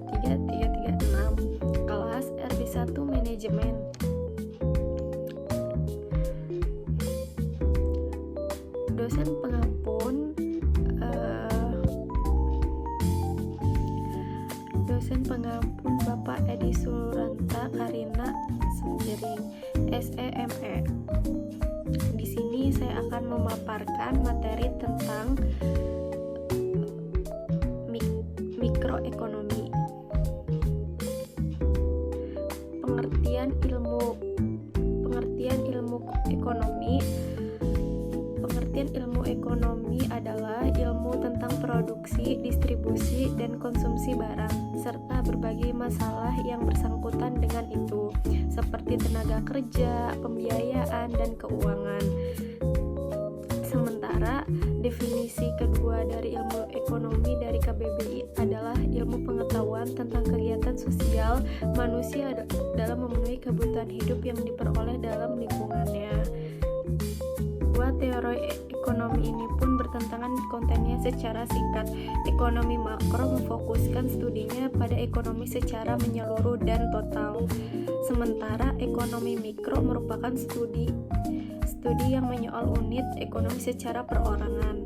33336 kelas RB1 Manajemen. Dosen pengampun Bapak Edi Suranta Karina Sembiring, SEME. Di sini saya akan memaparkan materi tentang mikroekonomi. Pengertian ilmu ekonomi adalah ilmu tentang produksi, distribusi, dan konsumsi barang, serta berbagai masalah yang bersangkutan dengan itu, seperti tenaga kerja, pembiayaan, dan keuangan. Sementara, definisi kedua dari ilmu ekonomi dari KBBI adalah ilmu pengetahuan tentang kegiatan sosial manusia dalam memenuhi kebutuhan hidup yang diperoleh dalam lingkungannya. Dua teori ekonomi ini pun bertentangan kontennya secara singkat. Ekonomi makro memfokuskan studinya pada ekonomi secara menyeluruh dan total, sementara ekonomi mikro merupakan studi yang menyoal unit ekonomi secara perorangan.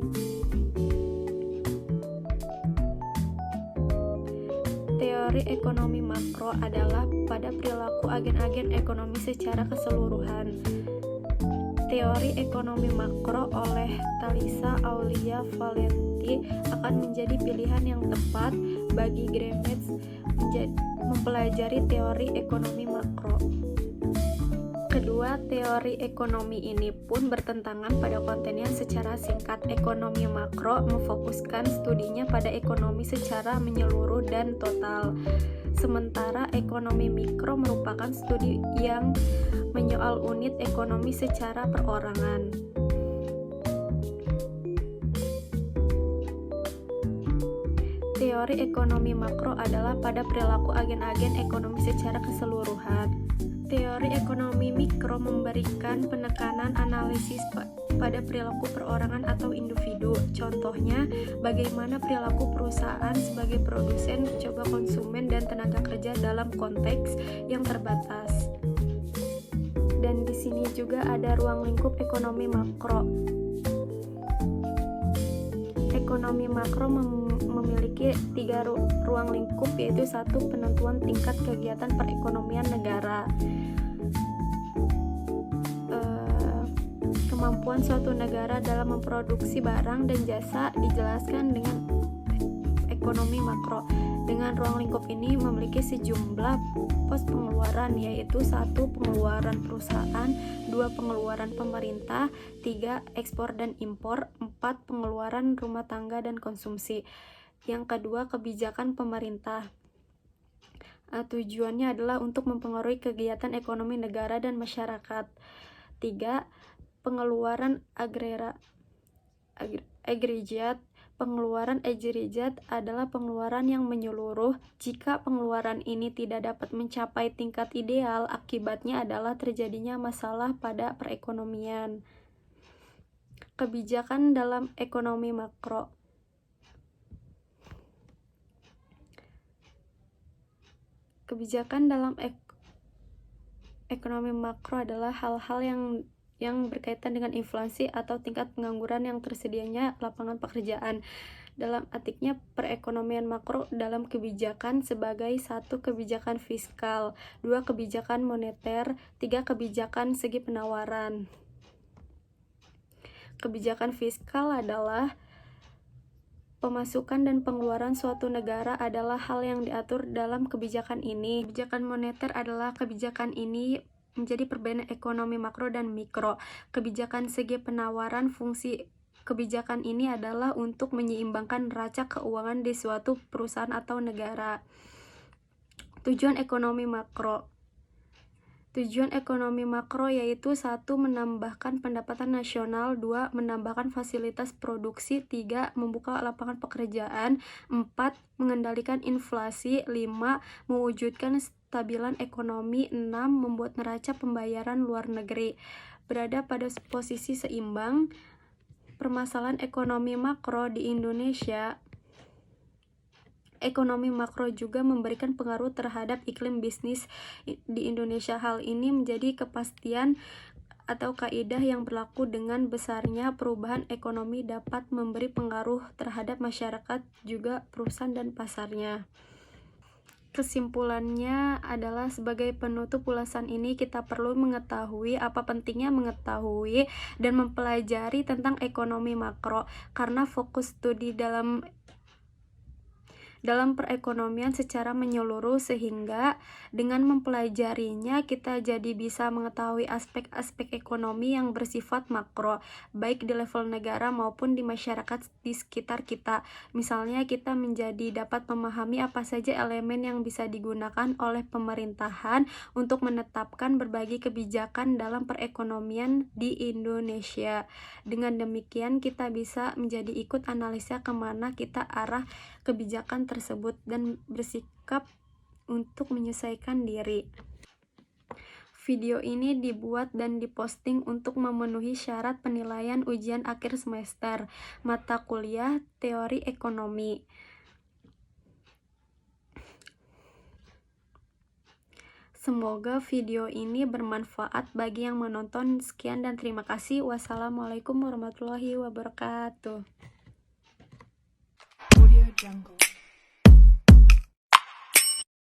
Teori ekonomi makro adalah pada perilaku agen-agen ekonomi secara keseluruhan. Teori ekonomi makro oleh Talisa Aulia Valenti akan menjadi pilihan yang tepat bagi Gremets mempelajari teori ekonomi makro. Kedua teori ekonomi ini pun bertentangan pada kontennya secara singkat. Ekonomi makro memfokuskan studinya pada ekonomi secara menyeluruh dan total, sementara ekonomi mikro merupakan studi yang menyoal unit ekonomi secara perorangan. Teori ekonomi makro adalah pada perilaku agen-agen ekonomi secara keseluruhan. Teori ekonomi mikro memberikan penekanan analisis pada perilaku perorangan atau individu. Contohnya, bagaimana perilaku perusahaan sebagai produsen, coba konsumen, dan tenaga kerja dalam konteks yang terbatas. Dan di sini juga ada ruang lingkup ekonomi makro. Ekonomi makro memiliki 3 ruang lingkup, yaitu 1. Penentuan tingkat kegiatan perekonomian negara. Kemampuan suatu negara dalam memproduksi barang dan jasa dijelaskan dengan ekonomi makro. Dengan ruang lingkup ini memiliki sejumlah pos pengeluaran, yaitu 1. Pengeluaran perusahaan, 2. Pengeluaran pemerintah, 3. Ekspor dan impor, 4. Pengeluaran rumah tangga dan konsumsi. Yang kedua, kebijakan pemerintah. Tujuannya adalah untuk mempengaruhi kegiatan ekonomi negara dan masyarakat. 3. Pengeluaran agregat. Pengeluaran agregat adalah pengeluaran yang menyeluruh. Jika pengeluaran ini tidak dapat mencapai tingkat ideal, akibatnya adalah terjadinya masalah pada perekonomian. Kebijakan dalam ekonomi makro. Kebijakan dalam ekonomi makro adalah hal-hal yang berkaitan dengan inflasi atau tingkat pengangguran yang tersedianya lapangan pekerjaan. Dalam artinya, perekonomian makro dalam kebijakan sebagai 1. Kebijakan fiskal, 2. Kebijakan moneter, 3. Kebijakan segi penawaran. Kebijakan fiskal adalah pemasukan dan pengeluaran suatu negara adalah hal yang diatur dalam kebijakan ini. Kebijakan moneter adalah kebijakan ini menjadi perbedaan ekonomi makro dan mikro. Kebijakan segi penawaran, fungsi kebijakan ini adalah untuk menyeimbangkan neraca keuangan di suatu perusahaan atau negara. Tujuan ekonomi makro. Tujuan ekonomi makro yaitu 1. Menambahkan pendapatan nasional, 2. Menambahkan fasilitas produksi, 3. Membuka lapangan pekerjaan, 4. Mengendalikan inflasi, 5. Mewujudkan kestabilan ekonomi, 6. Membuat neraca pembayaran luar negeri berada pada posisi seimbang. Permasalahan ekonomi makro di Indonesia. Ekonomi makro juga memberikan pengaruh terhadap iklim bisnis di Indonesia. Hal ini menjadi kepastian atau kaidah yang berlaku dengan besarnya perubahan ekonomi dapat memberi pengaruh terhadap masyarakat, juga perusahaan dan pasarnya. Kesimpulannya adalah sebagai penutup ulasan ini kita perlu mengetahui apa pentingnya mengetahui dan mempelajari tentang ekonomi makro, karena fokus studi dalam perekonomian secara menyeluruh, sehingga dengan mempelajarinya kita jadi bisa mengetahui aspek-aspek ekonomi yang bersifat makro, baik di level negara maupun di masyarakat di sekitar kita. Misalnya kita menjadi dapat memahami apa saja elemen yang bisa digunakan oleh pemerintahan untuk menetapkan berbagai kebijakan dalam perekonomian di Indonesia. Dengan demikian kita bisa menjadi ikut analisa kemana kita arah kebijakan tersebut dan bersikap untuk menyesuaikan diri. Video ini dibuat dan diposting untuk memenuhi syarat penilaian ujian akhir semester mata kuliah Teori Ekonomi. Semoga video ini bermanfaat bagi yang menonton. Sekian dan terima kasih. Wassalamualaikum warahmatullahi wabarakatuh. Audio Jungle.